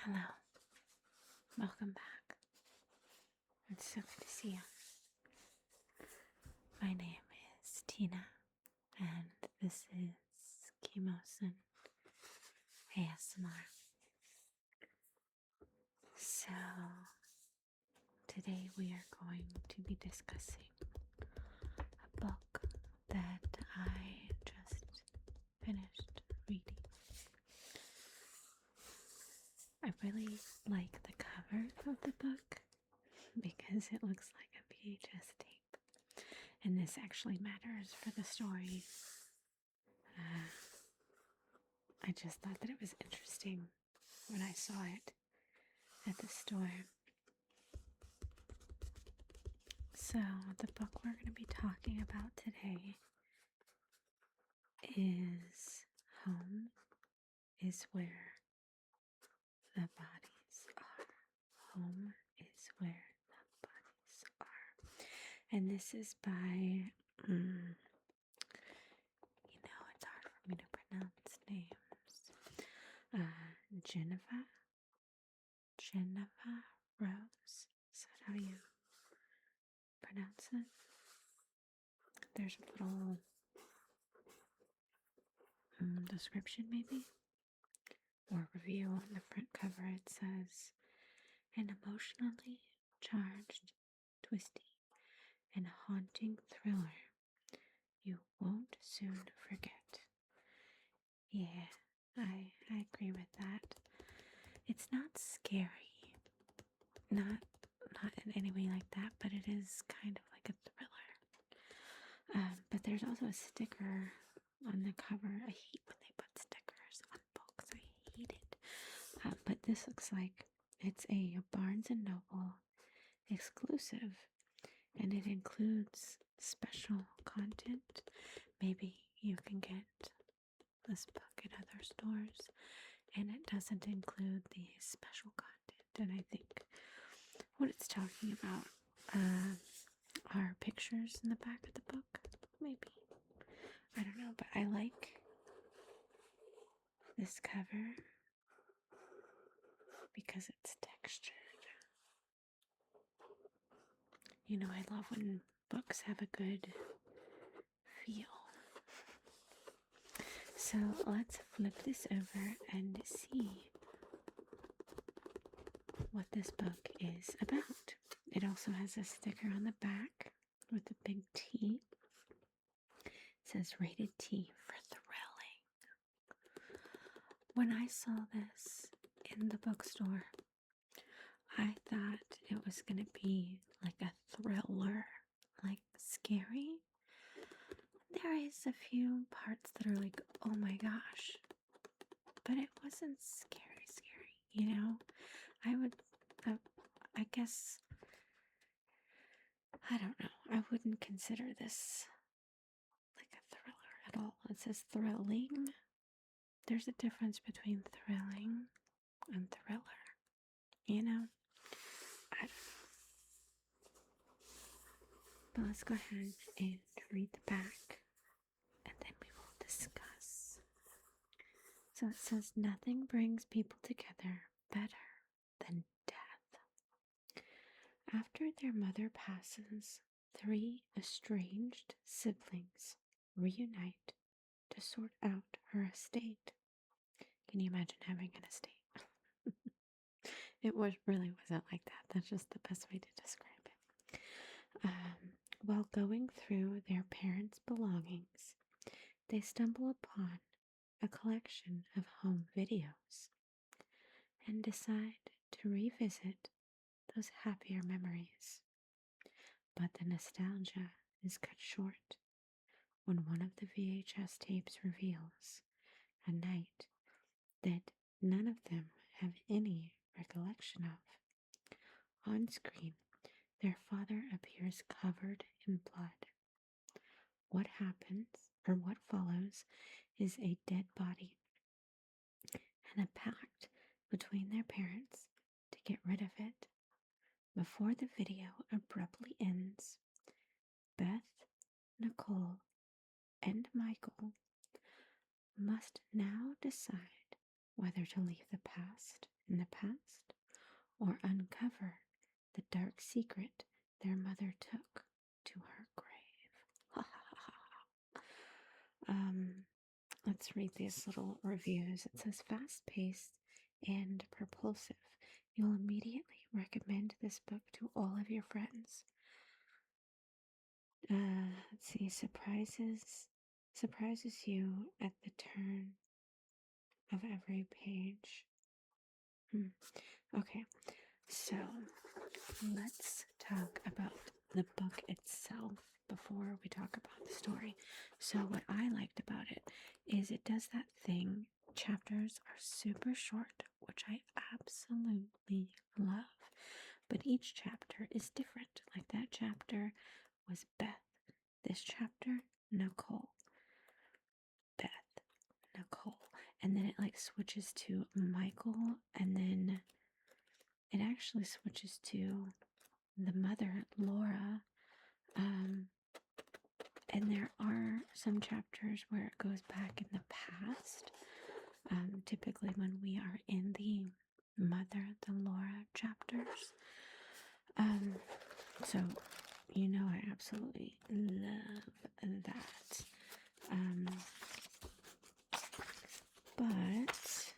Hello, welcome back. It's so good to see you. My name is Tina, and this is Chemosin ASMR. So, today we are going to be discussing a book that I just finished reading. I really like the cover of the book because it looks like a VHS tape. And this actually matters for the story. I just thought that it was interesting when I saw it at the store. So, the book we're going to be talking about today is Home is Where the Bodies Are. Home is Where the Bodies Are. And this is by, it's hard for me to pronounce names. Jeneva Rose. Is that how you pronounce it? There's a little description maybe, or review on the front cover. It says, an emotionally charged, twisty, and haunting thriller you won't soon forget. Yeah, I agree with that. It's not scary, not in any way like that, but it is kind of like a thriller. But there's also a sticker on the cover. I hate when they put stickers on books. I hate it. But this looks like it's a Barnes & Noble exclusive, and it includes special content. Maybe you can get this book at other stores, and it doesn't include the special content. And I think what it's talking about are pictures in the back of the book, maybe. I don't know, but I like this cover because it's textured. You know, I love when books have a good feel. So let's flip this over and see what this book is about. It also has a sticker on the back with a big T. It says rated T for thrilling. When I saw this in the bookstore, I thought it was going to be like a thriller, like scary. There is a few parts that are like, oh my gosh, but it wasn't scary, you know? I guess, I don't know, I wouldn't consider this like a thriller at all. It says thrilling. There's a difference between thrilling and thriller, you know? I don't know. But let's go ahead and read the back, and then we will discuss. So it says, nothing brings people together better than death. After their mother passes, 3 estranged siblings reunite to sort out her estate. Can you imagine having an estate? It really wasn't like that. That's just the best way to describe it. While going through their parents' belongings, they stumble upon a collection of home videos and decide to revisit those happier memories. But the nostalgia is cut short when one of the VHS tapes reveals a night that none of them have any recollection of. On screen, their father appears covered in blood. What happens, or what follows, is a dead body and a pact between their parents to get rid of it. Before the video abruptly ends, Beth, Nicole, and Michael must now decide whether to leave the past in the past or uncover the dark secret their mother took to her grave. Let's read these little reviews. It says fast-paced and propulsive. You'll immediately recommend this book to all of your friends. Let's see, surprises you at the turn of every page. Okay, so let's talk about the book itself before we talk about the story. So what I liked about it is it does that thing. Chapters are super short, which I absolutely love. But each chapter is different. Like that chapter was Beth. This chapter, Nicole. Beth, Nicole. And then it like switches to Michael, and then it actually switches to the mother, Laura. And there are some chapters where it goes back in the past. Typically when we are in the mother, the Laura chapters. So, you know, I absolutely love that. But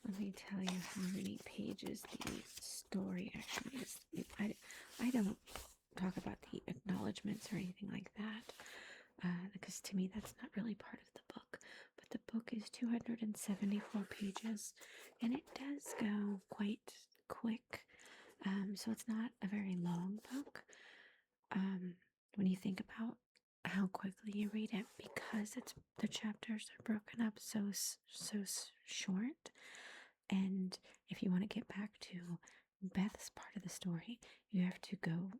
let me tell you how many pages the story actually is. I don't talk about the acknowledgments or anything like that, because to me that's not really part of the book. But the book is 274 pages, and it does go quite quick. So it's not a very long book. When you think about how quickly you read it, because the chapters are broken up so short. And if you want to get back to Beth's part of the story, you have to go,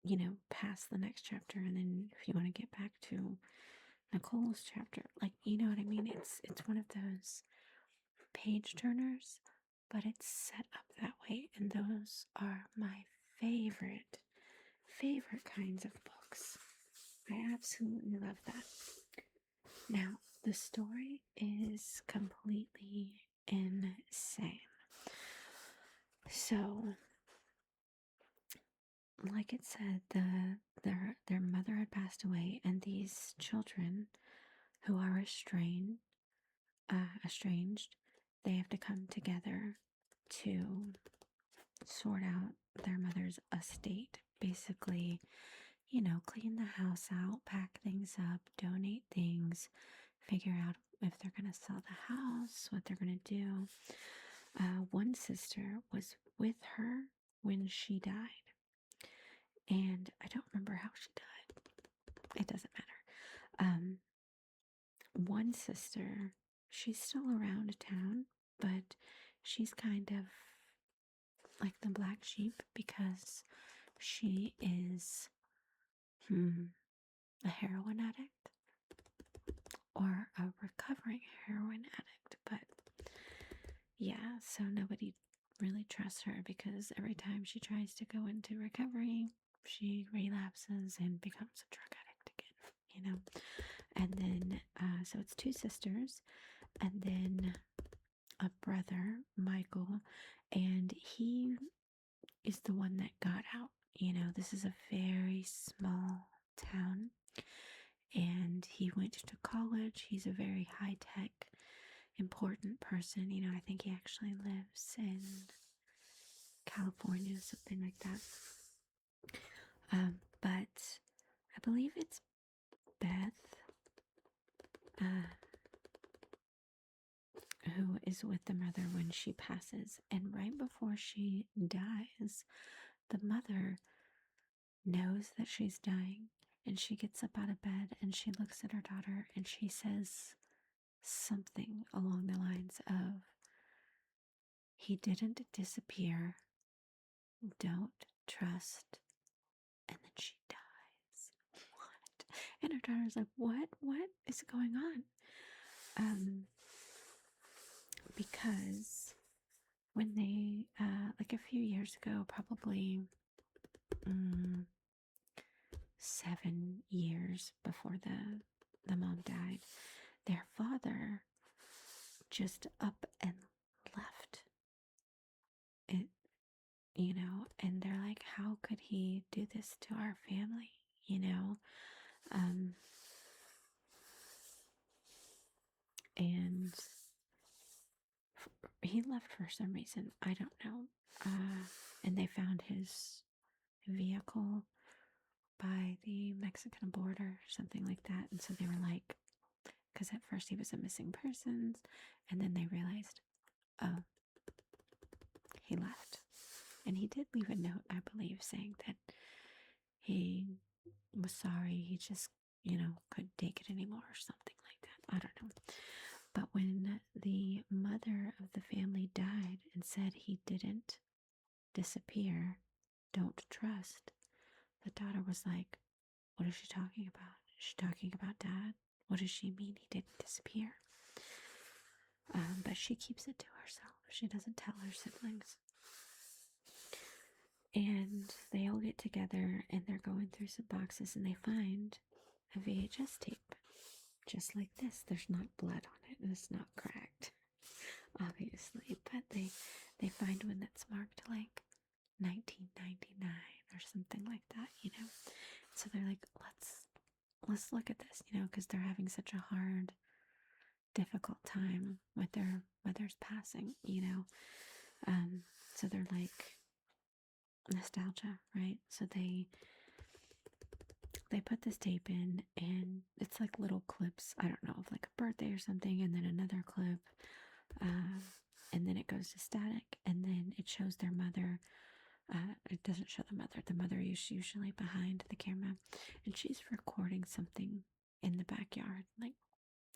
you know, past the next chapter, and then if you want to get back to Nicole's chapter, like, you know what I mean? It's one of those page turners, but it's set up that way, and those are my favorite kinds of books. I absolutely love that. Now, the story is completely insane. So, like it said, their mother had passed away, and these children who are estranged, they have to come together to sort out their mother's estate. Basically, you know, clean the house out, pack things up, donate things, figure out if they're going to sell the house, what they're going to do. One sister was with her when she died, and I don't remember how she died. It doesn't matter. One sister, she's still around town, but she's kind of like the black sheep because she is a heroin addict or a recovering heroin addict. But yeah, so nobody really trusts her because every time she tries to go into recovery, she relapses and becomes a drug addict again, you know. And then, so it's two sisters, and then a brother, Michael, and he is the one that got out. You know, this is a very small town, and he went to college. He's a very high-tech, important person. You know, I think he actually lives in California, something like that. But I believe it's Beth, who is with the mother when she passes. And right before she dies, the mother knows that she's dying, and she gets up out of bed and she looks at her daughter and she says something along the lines of, "He didn't disappear. Don't trust." And then she dies. What? And her daughter's like, what is going on? Because when they, like a few years ago, probably 7 years before the mom died, their father just up and and they're like, how could he do this to our family? You know, um, and he left for some reason. I don't know. And they found his vehicle by the Mexican border, something like that. And so they were like, because at first he was a missing persons, and then they realized, oh, he left. And he did leave a note, I believe, saying that he was sorry. He just, couldn't take it anymore or something like that. I don't know. But when the mother of the family died and said he didn't disappear, don't trust, the daughter was like, what is she talking about? Is she talking about dad? What does she mean he didn't disappear? But she keeps it to herself. She doesn't tell her siblings. And they all get together and they're going through some boxes and they find a VHS tape. Just like this. There's not blood on it and it's not cracked, obviously. But they find one that's marked like 1999 or something like that, So they're like, let's look at this, because they're having such a hard, difficult time with their mother's passing, So they're like, nostalgia, right? So they put this tape in and it's like little clips, I don't know, of like a birthday or something, and then another clip, and then it goes to static, and then it shows their mother. It doesn't show the mother. The mother is usually behind the camera, and she's recording something in the backyard. Like,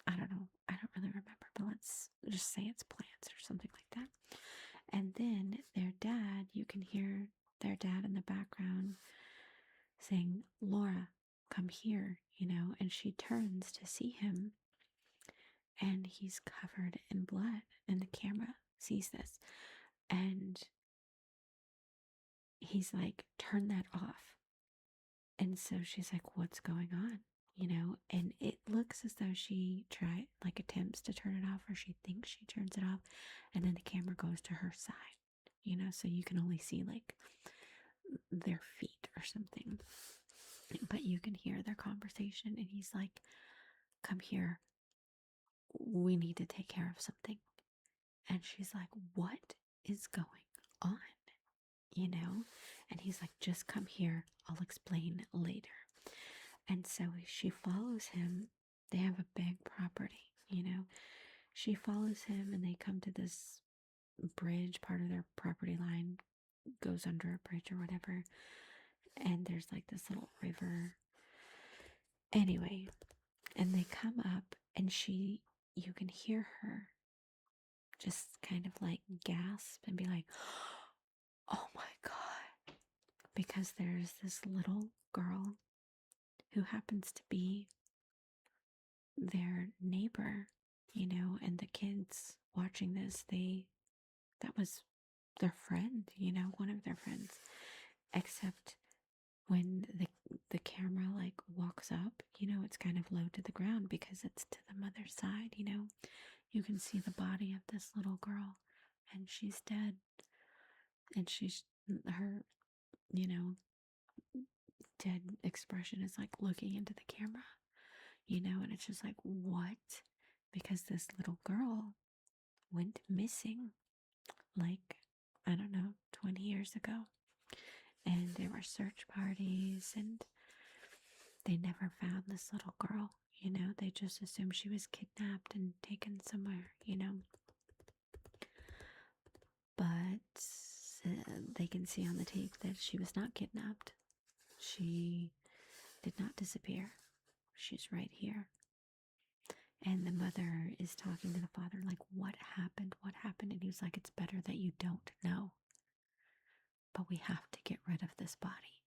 I don't know. I don't really remember, but let's just say it's plants or something like that. And then their dad, you can hear their dad in the background saying, Laura, come here, and she turns to see him, and he's covered in blood, and the camera sees this. And he's like, turn that off. And so she's like, what's going on? And it looks as though she attempts to turn it off, or she thinks she turns it off. And then the camera goes to her side, so you can only see like their feet or something. But you can hear their conversation. And he's like, come here. We need to take care of something. And she's like, what is going on? And he's like, just come here. I'll explain later. And so she follows him. They have a big property, She follows him and they come to this bridge. Part of their property line goes under a bridge or whatever. And there's like this little river. Anyway, and they come up and you can hear her just kind of like gasp and be like, oh my God. Because there's this little girl who happens to be their neighbor, and the kids watching this, that was their friend, one of their friends. Except when the camera like walks up, it's kind of low to the ground because it's to the mother's side, You can see the body of this little girl and she's dead. And her, dead expression is like looking into the camera, and it's just like, what? Because this little girl went missing like, I don't know, 20 years ago. And there were search parties and they never found this little girl, they just assumed she was kidnapped and taken somewhere, But they can see on the tape that she was not kidnapped. She did not disappear. She's right here. And the mother is talking to the father like, what happened? What happened? And he's like, it's better that you don't know. But we have to get rid of this body.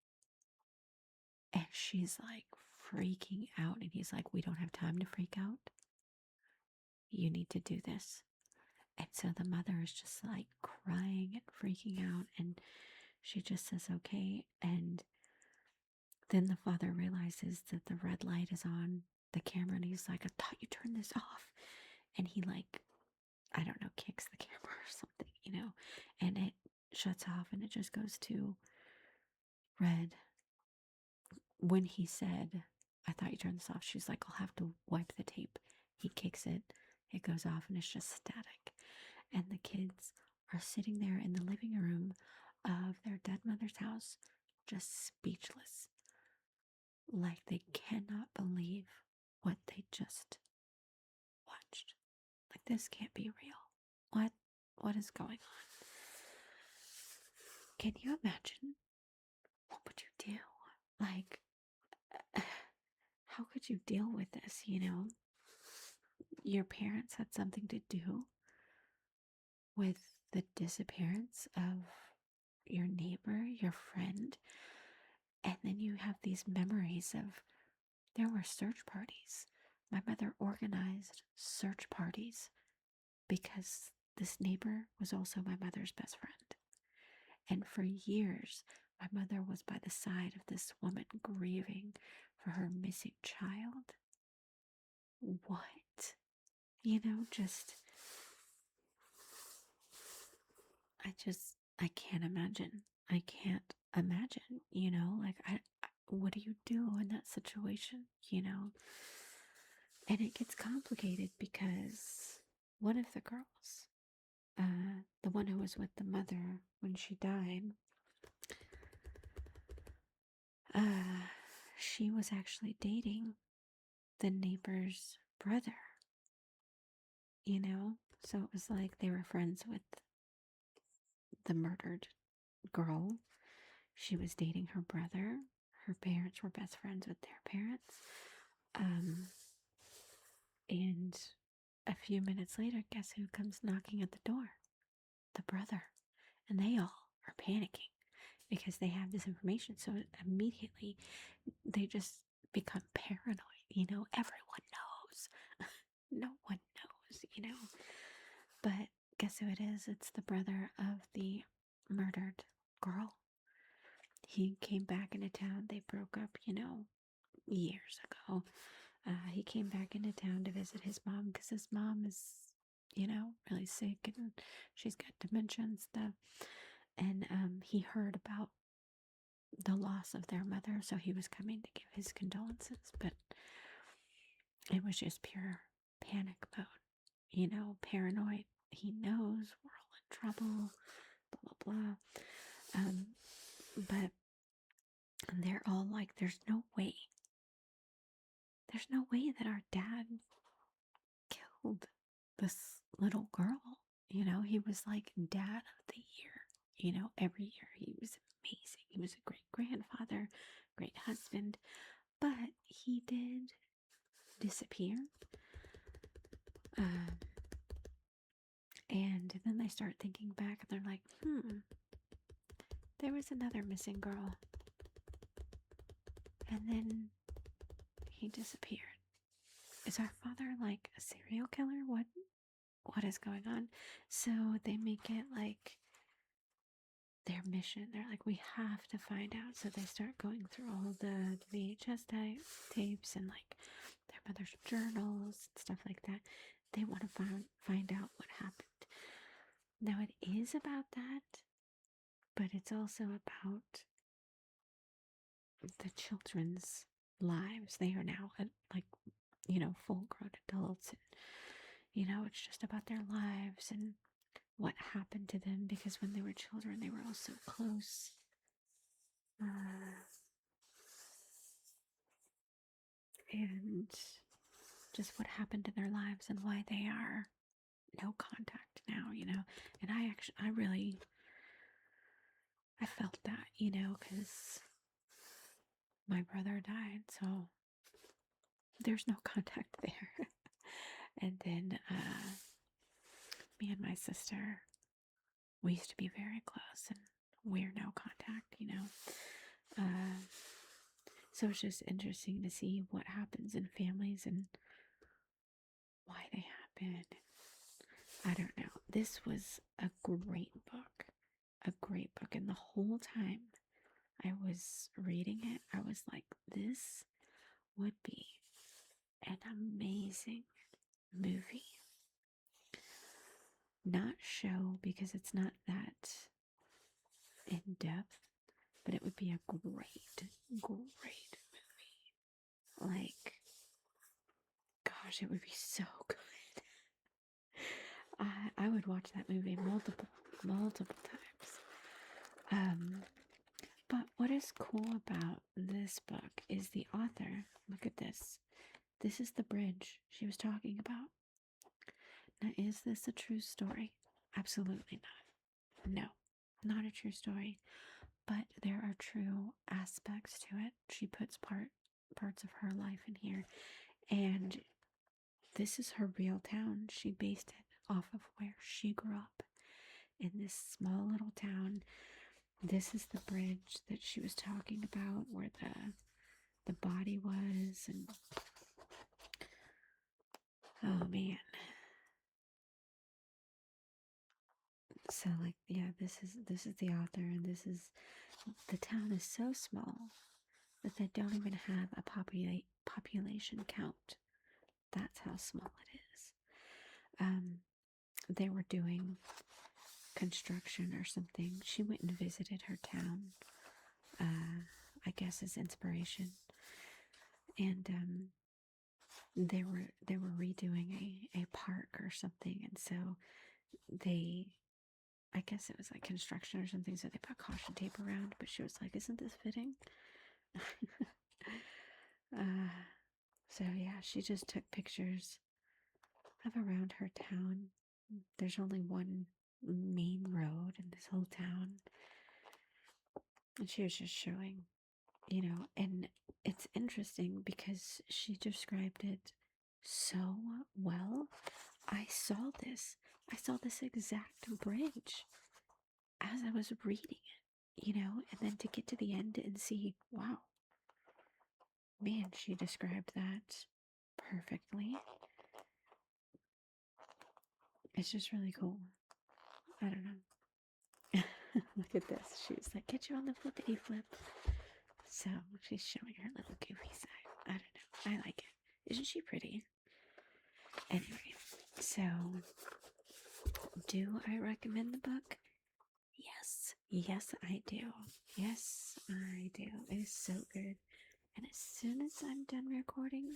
And she's like freaking out. And he's like, we don't have time to freak out. You need to do this. And so the mother is just like crying and freaking out. And she just says, okay. And then the father realizes that the red light is on the camera. And he's like, I thought you turned this off. And he like, I don't know, kicks the camera or something, and shuts off and it just goes to red. When he said, I thought you turned this off, she's like, I'll have to wipe the tape. He kicks it, it goes off, and it's just static. And the kids are sitting there in the living room of their dead mother's house, just speechless. Like they cannot believe what they just watched. Like, this can't be real. What is going on? Can you imagine? What would you do? Like, how could you deal with this? Your parents had something to do with the disappearance of your neighbor, your friend, and then you have these memories of there were search parties. My mother organized search parties because this neighbor was also my mother's best friend. And for years, my mother was by the side of this woman grieving for her missing child. What? I can't imagine. I can't imagine, what do you do in that situation, And it gets complicated because one of the girls, the one who was with the mother when she died, she was actually dating the neighbor's brother, So it was like they were friends with the murdered girl. She was dating her brother. Her parents were best friends with their parents. And a few minutes later, guess who comes knocking at the door? The brother. And they all are panicking because they have this information. So immediately they just become paranoid. Everyone knows. No one knows, But guess who it is? It's the brother of the murdered girl. He came back into town. They broke up, years ago. He came back into town to visit his mom because his mom is, really sick and she's got dementia and stuff. And he heard about the loss of their mother, so he was coming to give his condolences. But it was just pure panic mode, paranoid. He knows we're all in trouble, blah, blah, blah. But they're all like, there's no way that our dad killed this little girl. He was like dad of the year, every year. He was amazing. He was a great grandfather, great husband, but he did disappear. And then they start thinking back and they're like, there was another missing girl. And then he disappeared. Is our father like a serial killer? What is going on? So they make it like their mission. They're like, we have to find out. So they start going through all the VHS tapes and like their mother's journals and stuff like that. They want to find out what happened. Now it is about that, but it's also about the children's lives. They are now full grown adults, and it's just about their lives and what happened to them, because when they were children they were all so close. And just what happened to their lives and why they are no contact now, and I felt that, because my brother died, so there's no contact there. And then me and my sister, we used to be very close, and we're no contact, so it's just interesting to see what happens in families and why they happen. I don't know. This was a great book. And the whole time I was reading it, I was like, this would be an amazing movie. Not show, because it's not that in depth, but it would be a great movie. Like, gosh, it would be so good. I would watch that movie multiple times. But what is cool about this book is the author. Look at this. This is the bridge she was talking about. Now, is this a true story? Absolutely not. No, not a true story. But there are true aspects to it. She puts parts of her life in here. And this is her real town. She based it off of where she grew up, in this small little town. This is the bridge that she was talking about, where the body was, and oh man. So like, yeah, this is the author, and the town is so small that they don't even have a population count. That's how small it is. They were doing construction or something. She went and visited her town, I guess as inspiration, and they were redoing a park or something, and so I guess it was like construction or something, so they put caution tape around. But she was like, "Isn't this fitting?" So yeah, she just took pictures of around her town. There's only one main road in this whole town, and she was just showing, and it's interesting because she described it so well. I saw this exact bridge as I was reading it, and then to get to the end and see, wow, man, she described that perfectly. It's just really cool. I don't know. Look at this. She was like, get you on the flippity flip. So she's showing her little goofy side. I don't know. I like it. Isn't she pretty? Anyway, so do I recommend the book? Yes. Yes, I do. Yes, I do. It is so good. And as soon as I'm done recording,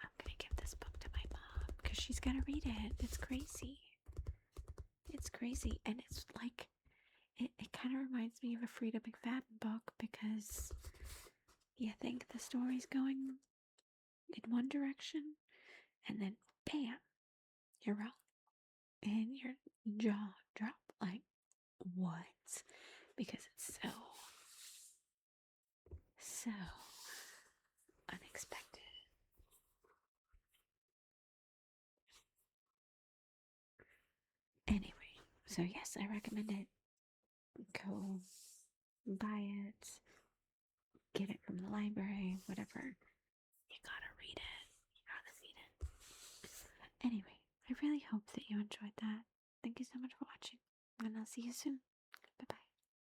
I'm going to give this book to my mom because she's got to read it. It's crazy. It's crazy. And it's like, it kind of reminds me of a Frida McFadden book because you think the story's going in one direction and then bam, you're wrong. And your jaw drop like, what? Because it's so unexpected. Anyway, so yes, I recommend it. Go buy it, get it from the library, whatever. You gotta read it. You gotta read it. Anyway, I really hope that you enjoyed that. Thank you so much for watching, and I'll see you soon.